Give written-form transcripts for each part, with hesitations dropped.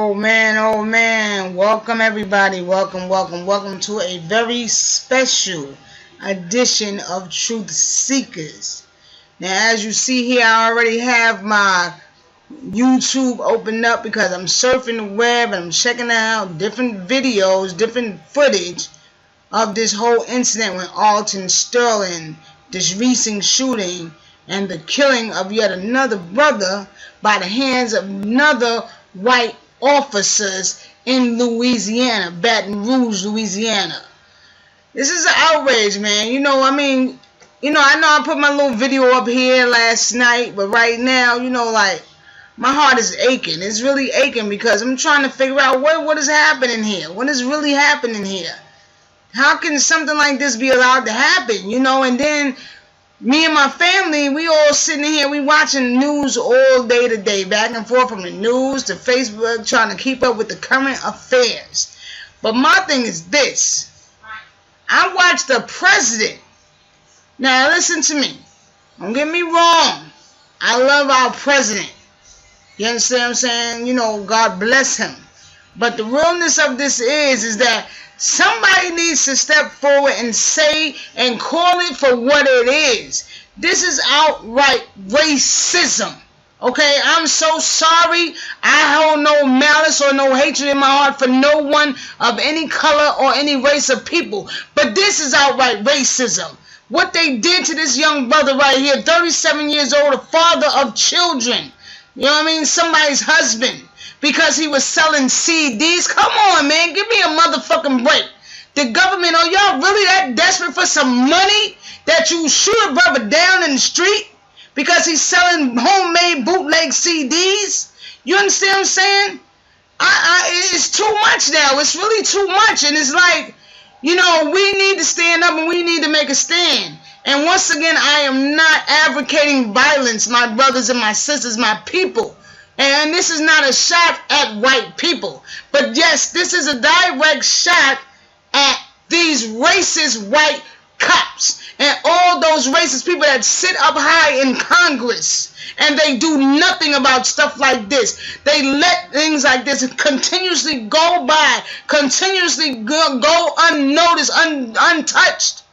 Oh man, welcome everybody, welcome to a very special edition of Truth Seekers. Now as you see here, I already have my YouTube opened up because I'm surfing the web and I'm checking out different videos, different footage of this whole incident with Alton Sterling, this recent shooting and the killing of yet another brother by the hands of another white officers in Louisiana, Baton Rouge, Louisiana. This is an outrage, man. I know I put my little video up here last night, but right now, my heart is aching. It's really aching because I'm trying to figure out what is happening here. What is really happening here? How can something like this be allowed to happen? And then me and my family, we all sitting here, we watching news all day today, back and forth from the news to Facebook, trying to keep up with the current affairs. But my thing is this. I watched the president. Now listen to me. Don't get me wrong. I love our president. You understand what I'm saying? God bless him. But the realness of this is that somebody needs to step forward and say and call it for what it is. This is outright racism. Okay, I'm so sorry. I hold no malice or no hatred in my heart for no one of any color or any race of people. But this is outright racism. What they did to this young brother right here, 37 years old, a father of children. Somebody's husband. Because he was selling CDs. Come on, man. Give me a motherfucking break. The government, are y'all really that desperate for some money that you shoot a brother down in the street because he's selling homemade bootleg CDs? You understand what I'm saying? It's too much now. It's really too much. And it's like, we need to stand up and we need to make a stand. And once again, I am not advocating violence, my brothers and my sisters, my people. And this is not a shot at white people. But yes, this is a direct shot at these racist white cops and all those racist people that sit up high in Congress and they do nothing about stuff like this. They let things like this continuously go by, continuously go unnoticed, untouched.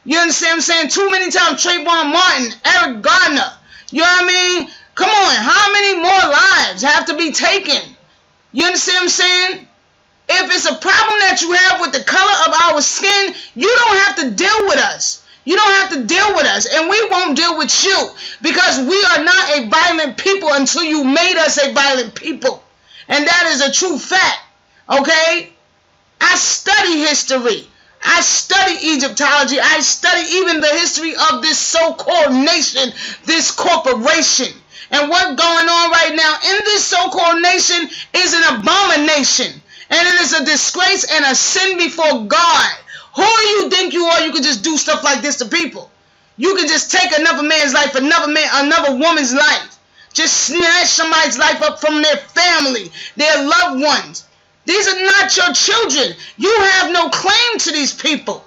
You understand what I'm saying? Too many times, Trayvon Martin, Eric Garner, you know what I mean? Come on, how many more lives have to be taken? You understand what I'm saying? If it's a problem that you have with the color of our skin, you don't have to deal with us. You don't have to deal with us, and we won't deal with you because we are not a violent people until you made us a violent people. And that is a true fact, okay? I study history. I study Egyptology. I study even the history of this so-called nation, this corporation. And what's going on right now in this so-called nation is an abomination. And it is a disgrace and a sin before God. Who do you think you are? You can just do stuff like this to people. You can just take another man's life, another woman's life. Just snatch somebody's life up from their family, their loved ones. These are not your children. You have no claim to these people.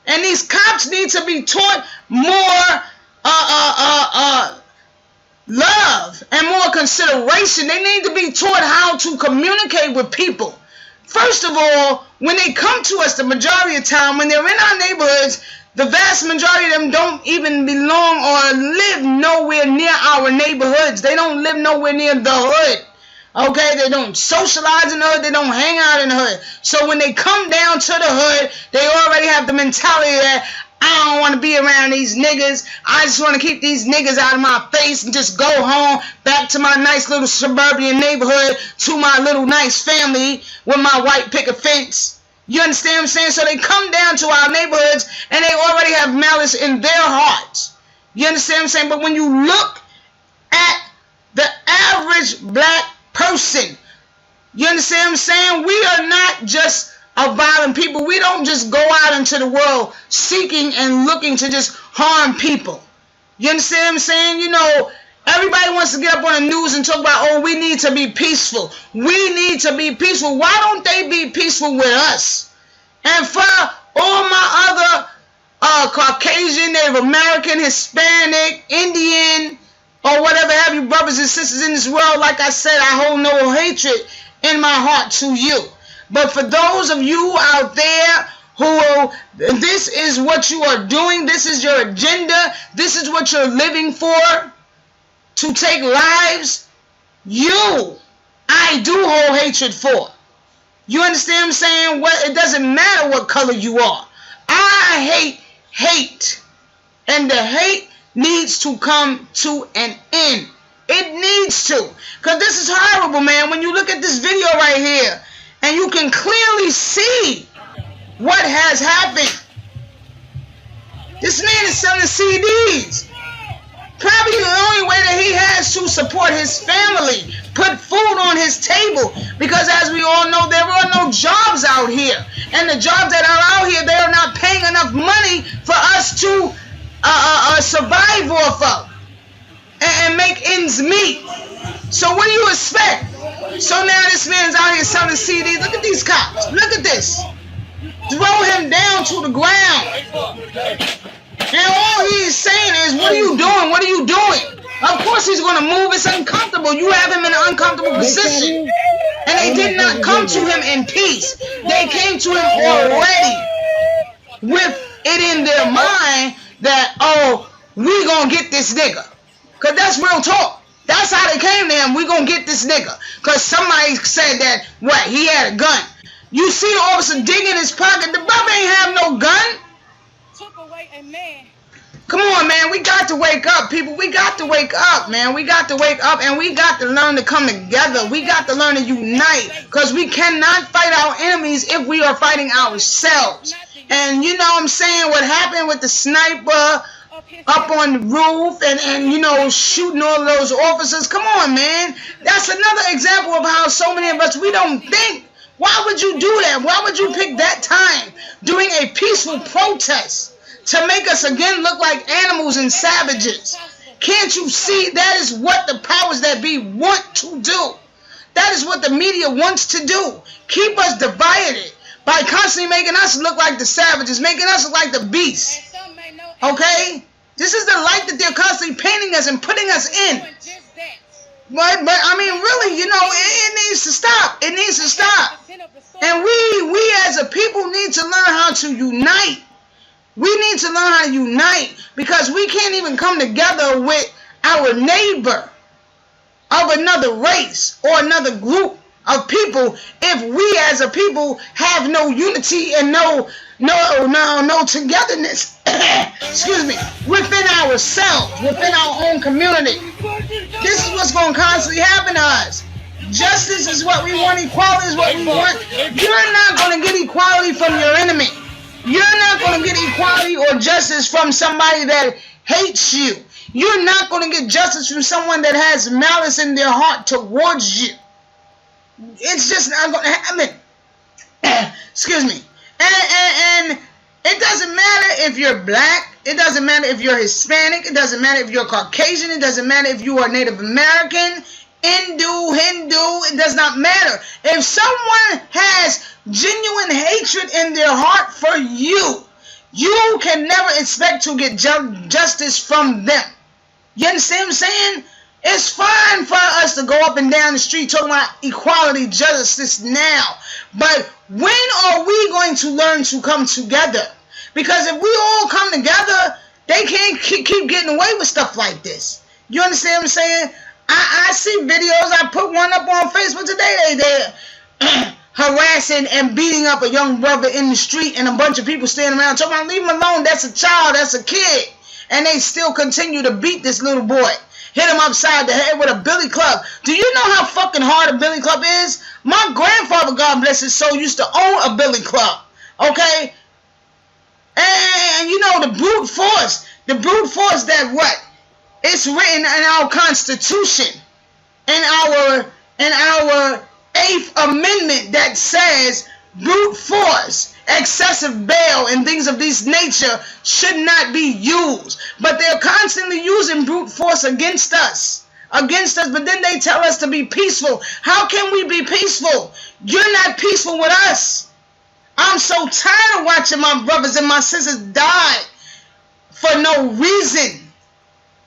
And these cops need to be taught more love and more consideration. They need to be taught how to communicate with people. First of all, when they come to us, the majority of the time, when they're in our neighborhoods, the vast majority of them don't even belong or live nowhere near our neighborhoods. They don't live nowhere near the hood. Okay, they don't socialize in the hood. They don't hang out in the hood. So when they come down to the hood, they already have the mentality that I don't want to be around these niggas. I just want to keep these niggas out of my face and just go home back to my nice little suburban neighborhood, to my little nice family with my white picket fence. You understand what I'm saying? So they come down to our neighborhoods and they already have malice in their hearts. You understand what I'm saying? But when you look at the average black person, you understand what I'm saying? We are not just a violent people. We don't just go out into the world seeking and looking to just harm people. You understand what I'm saying? Everybody wants to get up on the news and talk about, oh, we need to be peaceful. We need to be peaceful. Why don't they be peaceful with us? And for all my other Caucasian, Native American, Hispanic, Indian, or whatever have you brothers and sisters in this world, like I said, I hold no hatred in my heart to you. But for those of you out there who this is what you are doing, this is your agenda, this is what you're living for, to take lives, I do hold hatred for. You understand what I'm saying? It doesn't matter what color you are. I hate. And the hate needs to come to an end. It needs to. Because this is horrible, man. When you look at this video right here, and you can clearly see what has happened. This man is selling CDs. Probably the only way that he has to support his family, put food on his table, because as we all know, there are no jobs out here. And the jobs that are out here, they are not paying enough money for us to survive off of and make ends meet. So what do you expect? So now this man's out here selling CDs. Look at these cops. Look at this. Throw him down to the ground. And all he's saying is, what are you doing? What are you doing? Of course he's going to move. It's uncomfortable. You have him in an uncomfortable position. And they did not come to him in peace. They came to him already with it in their mind that, oh, we going to get this nigga. Because that's real talk. That's how they came to him. We going to get this nigga. Because somebody said that, what, he had a gun. You see the officer dig in his pocket. The brother ain't have no gun. Took away a man. Come on, man. We got to wake up, people. We got to wake up, man. We got to wake up, and we got to learn to come together. We got to learn to unite, because we cannot fight our enemies if we are fighting ourselves. And you know what I'm saying? What happened with the sniper up on the roof and you know, shooting all of those officers? Come on, man. That's another example of how so many of us, we don't think. Why would you do that? Why would you pick that time during a peaceful protest to make us again look like animals and savages? Can't you see that is what the powers that be want to do? That is what the media wants to do. Keep us divided by constantly making us look like the savages, making us look like the beasts. Okay? This is the light that they're constantly painting us and putting us in. But I mean, really, you know, it needs to stop. It needs to stop. And we as a people need to learn how to unite. We need to learn how to unite, because we can't even come together with our neighbor of another race or another group of people if we as a people have no unity and no togetherness excuse me, within ourselves, within our own community. This is what's going to constantly happen to us. Justice is what we want. Equality is what we want. You're not going to get equality from your enemy. You're not going to get equality or justice from somebody that hates you. You're not going to get justice from someone that has malice in their heart towards you. It's just not going to happen. Excuse me. And it doesn't matter if you're black. It doesn't matter if you're Hispanic. It doesn't matter if you're Caucasian. It doesn't matter if you are Native American, Hindu. It does not matter. If someone has genuine hatred in their heart for you, you can never expect to get justice from them. You understand what I'm saying? It's fine for us to go up and down the street talking about equality, justice now. But when are we going to learn to come together? Because if we all come together, they can't keep getting away with stuff like this. You understand what I'm saying? I see videos. I put one up on Facebook today. They're harassing and beating up a young brother in the street, and a bunch of people standing around talking about, leave him alone. That's a child. That's a kid. And they still continue to beat this little boy. Hit him upside the head with a billy club. Do you know how fucking hard a billy club is? My grandfather, God bless his soul, used to own a billy club. Okay? And you know, the brute force that what? It's written in our Constitution, in our 8th Amendment, that says brute force, excessive bail, and things of this nature should not be used. But they're constantly using brute force against us. But then they tell us to be peaceful. How can we be peaceful? You're not peaceful with us. I'm so tired of watching my brothers and my sisters die for no reason.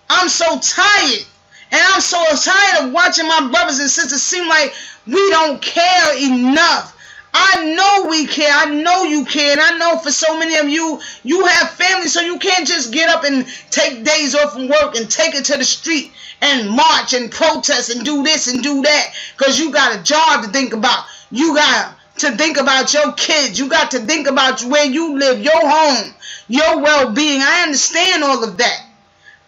I'm so tired. And I'm so tired of watching my brothers and sisters seem like we don't care enough. I know we care. I know you care. And I know for so many of you, you have family, so you can't just get up and take days off from work and take it to the street and march and protest and do this and do that because you got a job to think about. You got to think about your kids. You got to think about where you live, your home, your well-being. I understand all of that.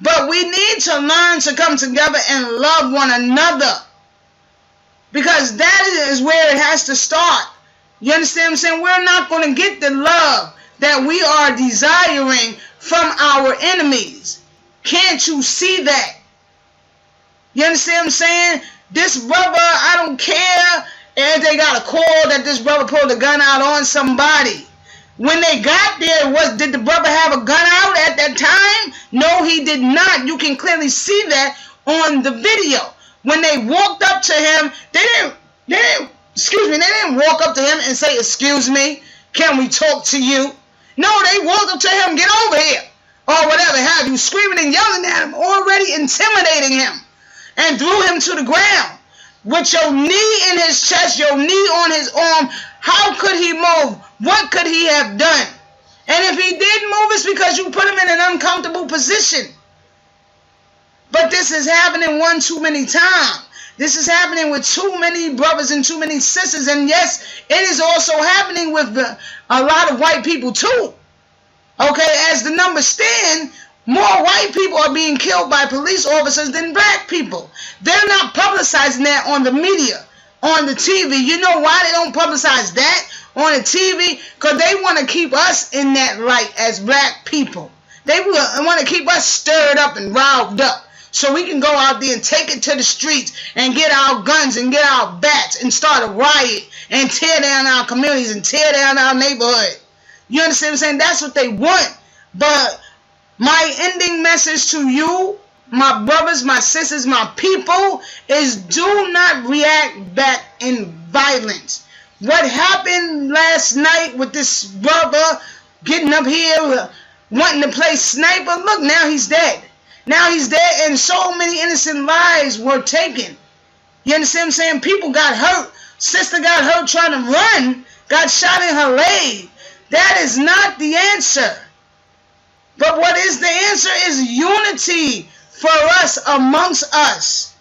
But we need to learn to come together and love one another, because that is where it has to start. You understand what I'm saying? We're not going to get the love that we are desiring from our enemies. Can't you see that? You understand what I'm saying? This brother, I don't care if they got a call that this brother pulled a gun out on somebody. When they got there, did the brother have a gun out at that time? No, he did not. You can clearly see that on the video. When they walked up to him, they didn't walk up to him and say, "Excuse me, can we talk to you?" No, they walked up to him, "Get over here," or whatever have you, screaming and yelling at him, already intimidating him, and threw him to the ground. With your knee in his chest, your knee on his arm, how could he move? What could he have done? And if he did move, it's because you put him in an uncomfortable position. But this is happening one too many times. This is happening with too many brothers and too many sisters. And yes, it is also happening with a lot of white people too. Okay, as the numbers stand, more white people are being killed by police officers than black people. They're not publicizing that on the media, on the TV. You know why they don't publicize that on the TV? Because they want to keep us in that light as black people. They want to keep us stirred up and riled up, so we can go out there and take it to the streets and get our guns and get our bats and start a riot and tear down our communities and tear down our neighborhood. You understand what I'm saying? That's what they want. But my ending message to you, my brothers, my sisters, my people, is do not react back in violence. What happened last night with this brother getting up here wanting to play sniper? Look, now he's dead. Now he's dead, and so many innocent lives were taken. You understand what I'm saying? People got hurt. Sister got hurt trying to run, got shot in her leg. That is not the answer. But what is the answer is unity for us, amongst us.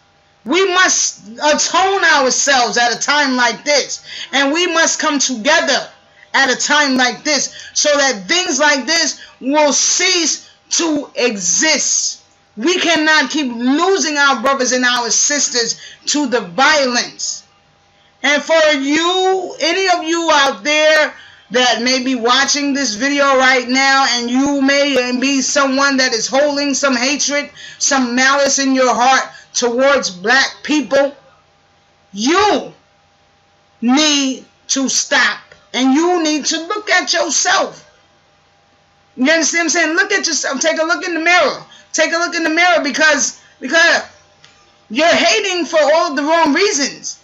We must atone ourselves at a time like this. And we must come together at a time like this, so that things like this will cease to exist. We cannot keep losing our brothers and our sisters to the violence. And for you, any of you out there that may be watching this video right now, and you may be someone that is holding some hatred, some malice in your heart towards black people, you need to stop. And you need to look at yourself. You understand what I'm saying? Look at yourself. Take a look in the mirror. Take a look in the mirror, because you're hating for all of the wrong reasons.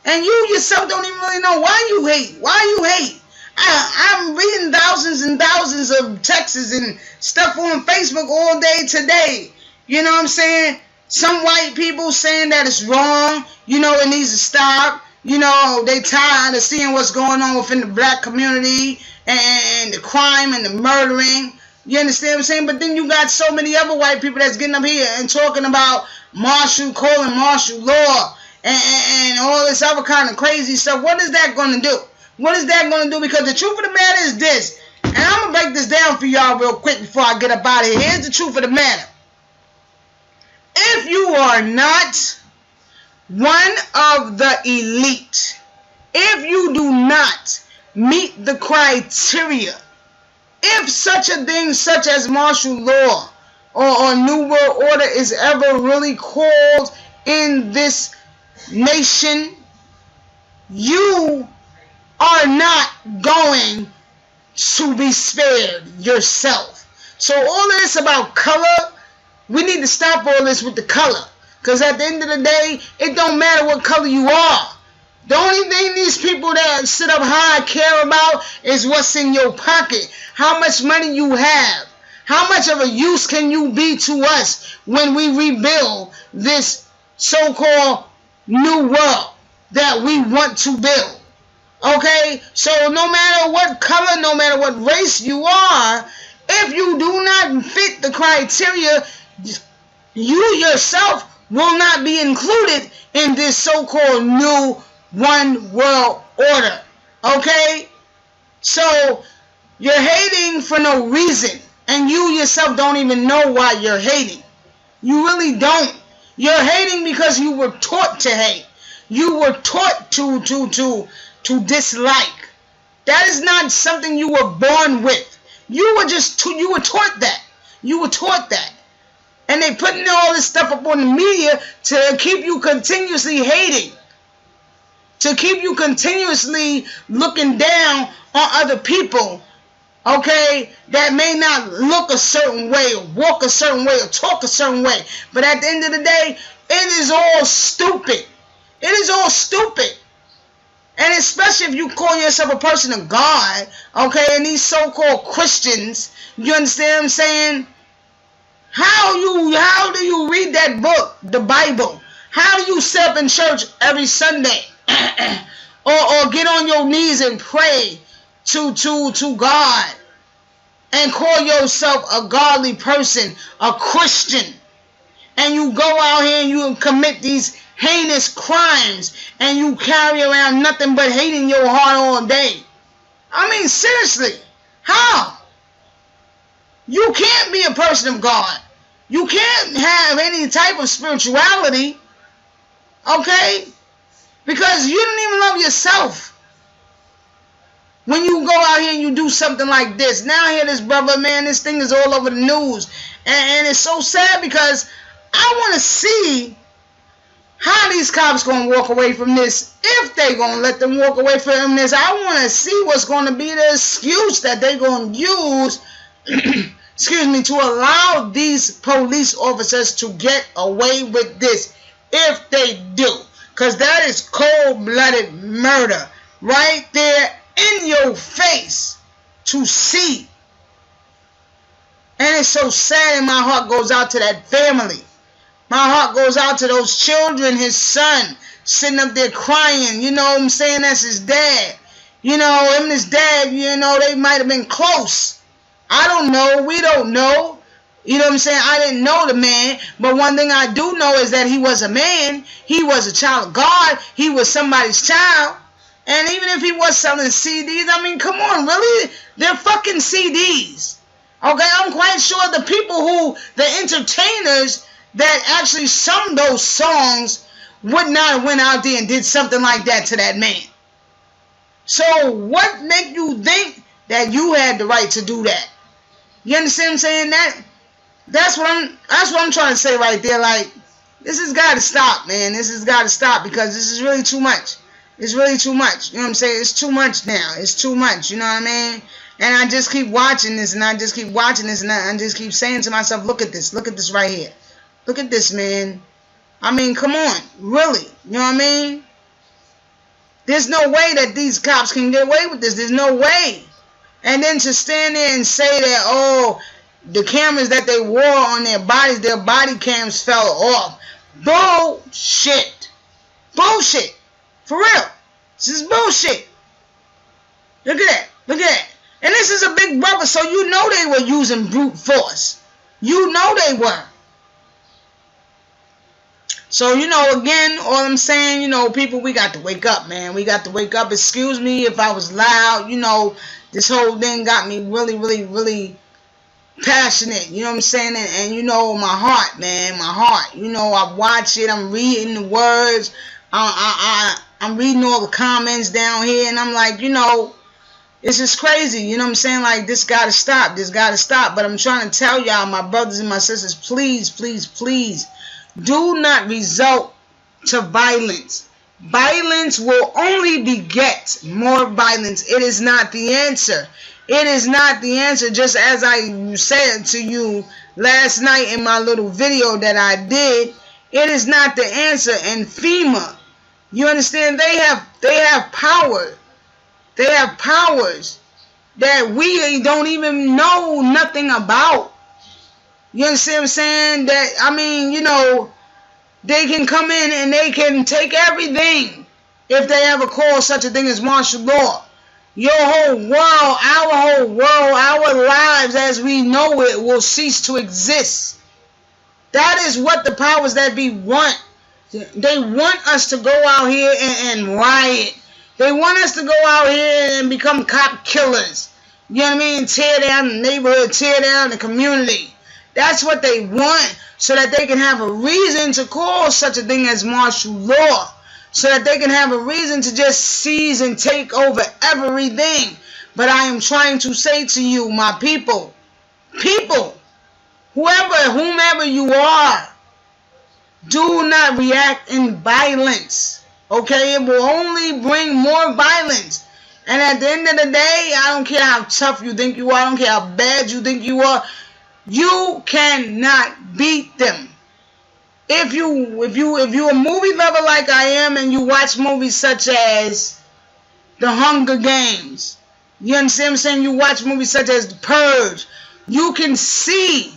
And you yourself don't even really know why you hate. Why you hate. I'm reading thousands and thousands of texts and stuff on Facebook all day today. You know what I'm saying? Some white people saying that it's wrong. You know, it needs to stop. You know, they tired of seeing what's going on within the black community and the crime and the murdering. You understand what I'm saying? But then you got so many other white people that's getting up here and talking about calling martial law and all this other kind of crazy stuff. What is that going to do? What is that going to do? Because the truth of the matter is this. And I'm going to break this down for y'all real quick before I get up out of here. Here's the truth of the matter. If you are not one of the elite, if you do not meet the criteria, if such a thing such as martial law or New World Order is ever really called in this nation, you are not going to be spared yourself. So all this about color, we need to stop all this with the color. Because at the end of the day, it don't matter what color you are. The only thing these people that sit up high care about is what's in your pocket. How much money you have. How much of a use can you be to us when we rebuild this so-called new world that we want to build? Okay, so no matter what color, no matter what race you are, if you do not fit the criteria, you yourself will not be included in this so-called new one world order. Okay, so you're hating for no reason, and you yourself don't even know why you're hating. You really don't. You're hating because you were taught to hate. You were taught to dislike. That is not something you were born with. You were taught that. You were taught that. And they putting all this stuff up on the media to keep you continuously hating. To keep you continuously looking down on other people, okay, that may not look a certain way, or walk a certain way, or talk a certain way. But at the end of the day, it is all stupid. It is all stupid. And especially if you call yourself a person of God, okay, and these so-called Christians, you understand what I'm saying? How do you read that book, the Bible? How do you sit up in church every Sunday? or get on your knees and pray to God and call yourself a godly person, a Christian, and you go out here and you commit these heinous crimes and you carry around nothing but hate in your heart all day? I mean, seriously, how? You can't be a person of God. You can't have any type of spirituality, okay? Because you don't even love yourself. When you go out here and you do something like this. Now I hear this brother, man, this thing is all over the news. And it's so sad because I want to see how these cops going to walk away from this. If they going to let them walk away from this, I want to see what's going to be the excuse that they're going to use excuse me, to allow these police officers to get away with this, if they do. Because that is cold-blooded murder right there in your face to see. And it's so sad, and my heart goes out to that family. My heart goes out to those children, his son, sitting up there crying. You know what I'm saying? That's his dad. You know, him and his dad, you know, they might have been close. I don't know. We don't know. You know what I'm saying? I didn't know the man. But one thing I do know is that he was a man. He was a child of God. He was somebody's child. And even if he was selling CDs, I mean, come on, really? They're fucking CDs. Okay, I'm quite sure the people the entertainers that actually sung those songs would not have went out there and did something like that to that man. So what make you think that you had the right to do that? You understand what I'm saying? That's what I'm trying to say right there. Like, this has got to stop, man. This has got to stop, because this is really too much. It's really too much. You know what I'm saying? It's too much now. It's too much. You know what I mean? And I just keep watching this, and I just keep watching this, and I just keep saying to myself, look at this. Look at this right here. Look at this, man. I mean, come on. Really. You know what I mean? There's no way that these cops can get away with this. There's no way. And then to stand there and say that, oh, the cameras that they wore on their bodies, their body cams fell off. Bullshit. Bullshit. For real. This is bullshit. Look at that. Look at that. And this is a big brother, so you know they were using brute force. You know they were. So, you know, again, all I'm saying, you know, people, we got to wake up, man. We got to wake up. Excuse me if I was loud. You know, this whole thing got me really, really, really passionate. You know what I'm saying? And you know, my heart, man, my heart. You know, I watch it. I'm reading the words. I'm reading all the comments down here. And I'm like, you know, it's just crazy. You know what I'm saying? Like, this got to stop. This got to stop. But I'm trying to tell y'all, my brothers and my sisters, please, please, please, do not resort to violence. Violence will only beget more violence. It is not the answer. It is not the answer. Just as I said to you last night in my little video that I did, it is not the answer. And FEMA, you understand, they have power. They have powers that we don't even know nothing about. You understand what I'm saying? That, I mean, you know, they can come in and they can take everything if they ever call such a thing as martial law. Your whole world, our whole world, our lives as we know it will cease to exist. That is what the powers that be want. They want us to go out here and riot. They want us to go out here and become cop killers. You know what I mean? Tear down the neighborhood, tear down the community. That's what they want, so that they can have a reason to call such a thing as martial law. So that they can have a reason to just seize and take over everything. But I am trying to say to you, my people, whomever you are, do not react in violence. Okay? It will only bring more violence. And at the end of the day, I don't care how tough you think you are, I don't care how bad you think you are, you cannot beat them. If you're a movie lover like I am and you watch movies such as The Hunger Games, you understand what I'm saying? You watch movies such as The Purge, you can see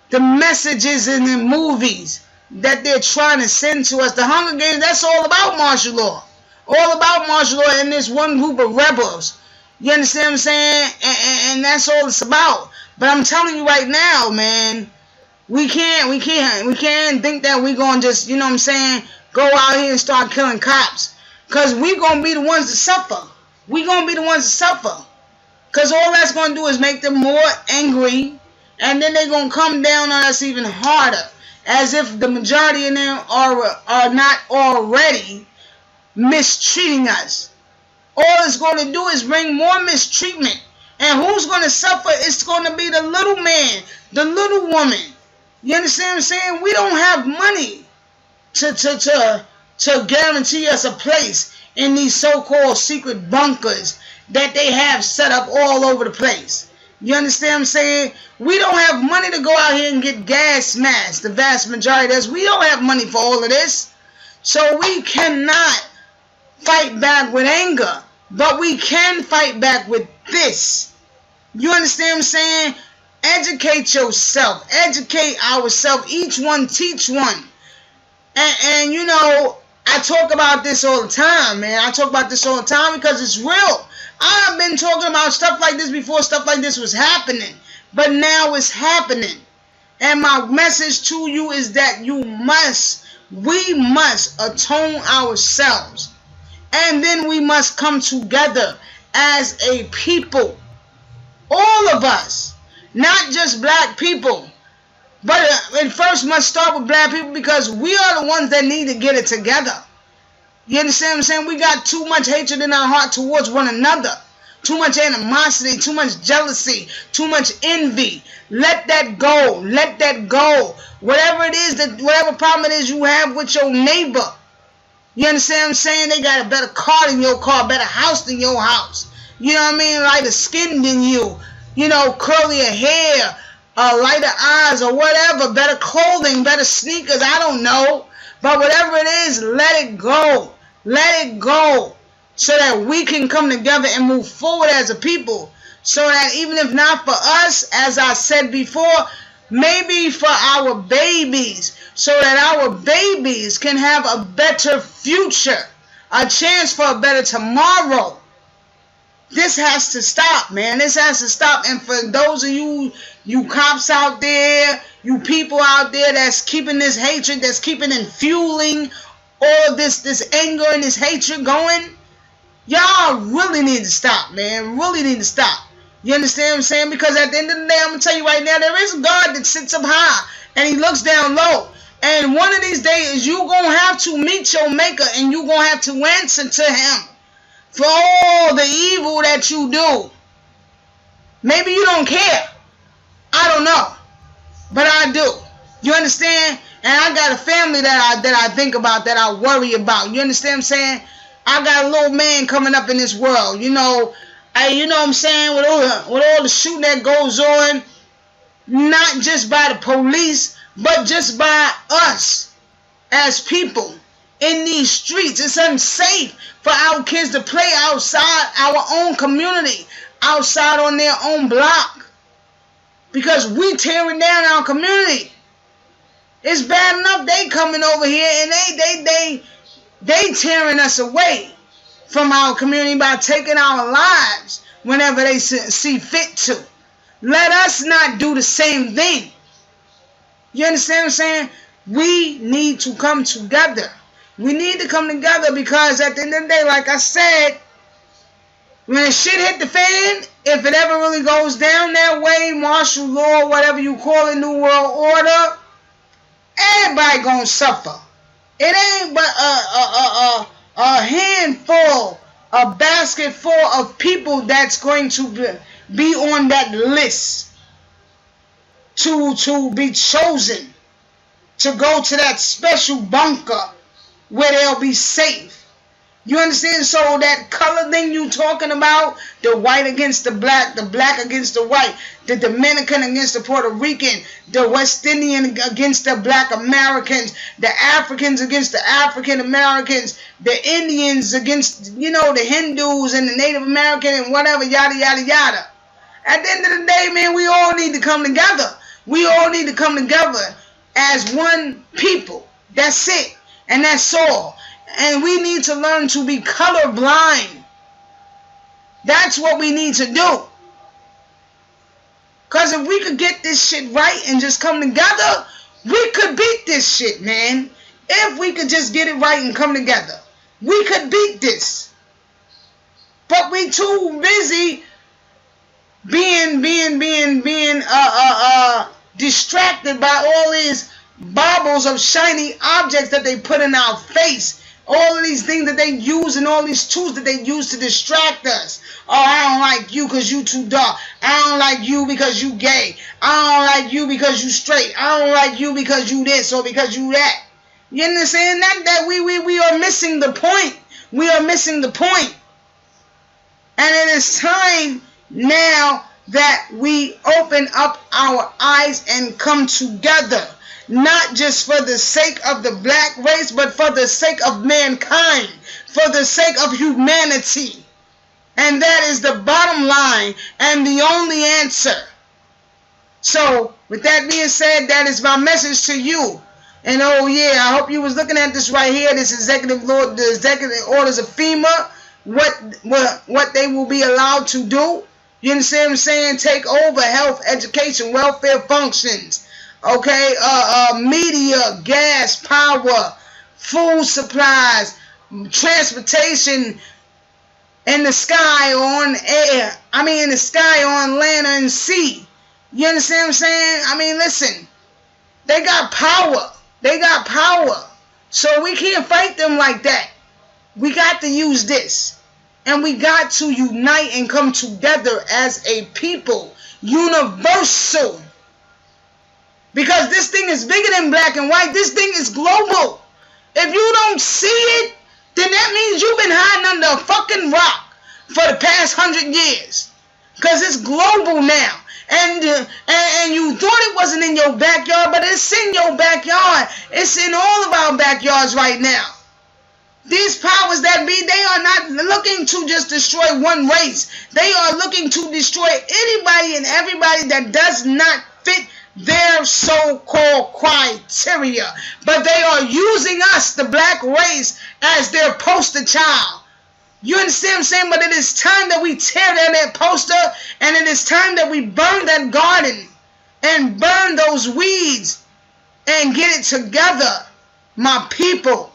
the messages in the movies that they're trying to send to us. The Hunger Games, that's all about martial law. All about martial law and this one group of rebels. You understand what I'm saying? And that's all it's about. But I'm telling you right now, man, we can't think that we're going to just, you know what I'm saying, go out here and start killing cops. Because we're going to be the ones to suffer. We're going to be the ones to suffer. Because all that's going to do is make them more angry. And then they're going to come down on us even harder. As if the majority of them are not already mistreating us. All it's going to do is bring more mistreatment. And who's going to suffer? It's going to be the little man, the little woman. You understand what I'm saying? We don't have money to guarantee us a place in these so-called secret bunkers that they have set up all over the place. You understand what I'm saying? We don't have money to go out here and get gas masks. The vast majority of us, we don't have money for all of this. So we cannot fight back with anger. But we can fight back with this. You understand what I'm saying? Educate yourself. Educate ourselves. Each one teach one. And you know, I talk about this all the time, man. I talk about this all the time because it's real. I've been talking about stuff like this before stuff like this was happening. But now it's happening. And my message to you is that we must atone ourselves. And then we must come together as a people. All of us. Not just black people. But it first must start with black people because we are the ones that need to get it together. You understand what I'm saying? We got too much hatred in our heart towards one another. Too much animosity, too much jealousy, too much envy. Let that go. Let that go. Whatever it is, whatever problem it is you have with your neighbor. You understand what I'm saying? They got a better car than your car, better house than your house. You know what I mean? Lighter skin than you. You know, curlier hair, lighter eyes or whatever. Better clothing, better sneakers. I don't know. But whatever it is, let it go. Let it go. So that we can come together and move forward as a people. So that even if not for us, as I said before, maybe for our babies. So that our babies can have a better future. A chance for a better tomorrow. This has to stop, man. This has to stop. And for those of you cops out there, you people out there that's keeping this hatred, that's keeping and fueling all this anger and this hatred going, y'all really need to stop, man. Really need to stop. You understand what I'm saying? Because at the end of the day, I'm going to tell you right now, there is a God that sits up high and he looks down low. And one of these days, you're going to have to meet your maker and you're going to have to answer to him for all the evil that you do. Maybe you don't care. I don't know. But I do. You understand? And I got a family that I think about, that I worry about. You understand what I'm saying? I got a little man coming up in this world. You know what I'm saying? With all the shooting that goes on, not just by the police, but just by us as people in these streets. It's unsafe for our kids to play outside our own community, outside on their own block. because we tearing down our community. It's bad enough they coming over here and they tearing us away from our community by taking our lives whenever they see fit to. Let us not do the same thing. You understand what I'm saying? We need to come together. We need to come together because at the end of the day, like I said, when shit hit the fan, if it ever really goes down that way, martial law, whatever you call it, New World Order, everybody gonna suffer. It ain't but a handful, a basket full of people that's going to be on that list to be chosen to go to that special bunker where they'll be safe. You understand? So that color thing you talking about, the white against the black against the white, the Dominican against the Puerto Rican, the West Indian against the Black Americans, the Africans against the African Americans, the Indians against, the Hindus and the Native American and whatever, yada, yada, yada. At the end of the day, man, we all need to come together. We all need to come together as one people. That's it. And that's all. And we need to learn to be colorblind. That's what we need to do. Because if we could get this shit right and just come together, we could beat this shit, man. If we could just get it right and come together, we could beat this. But we too busy being distracted by all these baubles of shiny objects that they put in our face. All of these things that they use and all these tools that they use to distract us. Oh, I don't like you because you too dark. I don't like you because you gay. I don't like you because you straight. I don't like you because you this or because you that. You understand that we are missing the point. We are missing the point. And it is time now that we open up our eyes and come together. Not just for the sake of the black race, but for the sake of mankind, for the sake of humanity. And that is the bottom line and the only answer. So, with that being said, that is my message to you. And oh yeah, I hope you was looking at this right here, this executive orders of FEMA, what they will be allowed to do. You understand what I'm saying? Take over health, education, welfare functions. Okay, media, gas, power, food supplies, transportation in the sky, on air. In the sky, on land, and sea. You understand what I'm saying? Listen, they got power. They got power. So we can't fight them like that. We got to use this. And we got to unite and come together as a people. Universal. Because this thing is bigger than black and white. This thing is global. If you don't see it, then that means you've been hiding under a fucking rock for the past 100 years. Because it's global now. And you thought it wasn't in your backyard, but it's in your backyard. It's in all of our backyards right now. These powers that be, they are not looking to just destroy one race. They are looking to destroy anybody and everybody that does not fit their so-called criteria. But they are using us, the black race, as their poster child. You understand what I'm saying? But it is time that we tear down that poster, and it is time that we burn that garden and burn those weeds and get it together, my people.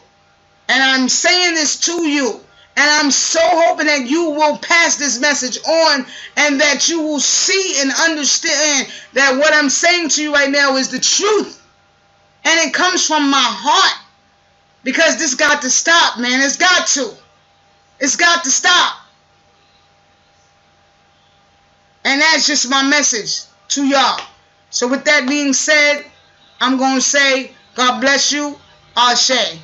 And I'm saying this to you, and I'm so hoping that you will pass this message on and that you will see and understand that what I'm saying to you right now is the truth. And it comes from my heart. Because this got to stop, man. It's got to. It's got to stop. And that's just my message to y'all. So with that being said, I'm going to say, God bless you. Ashe.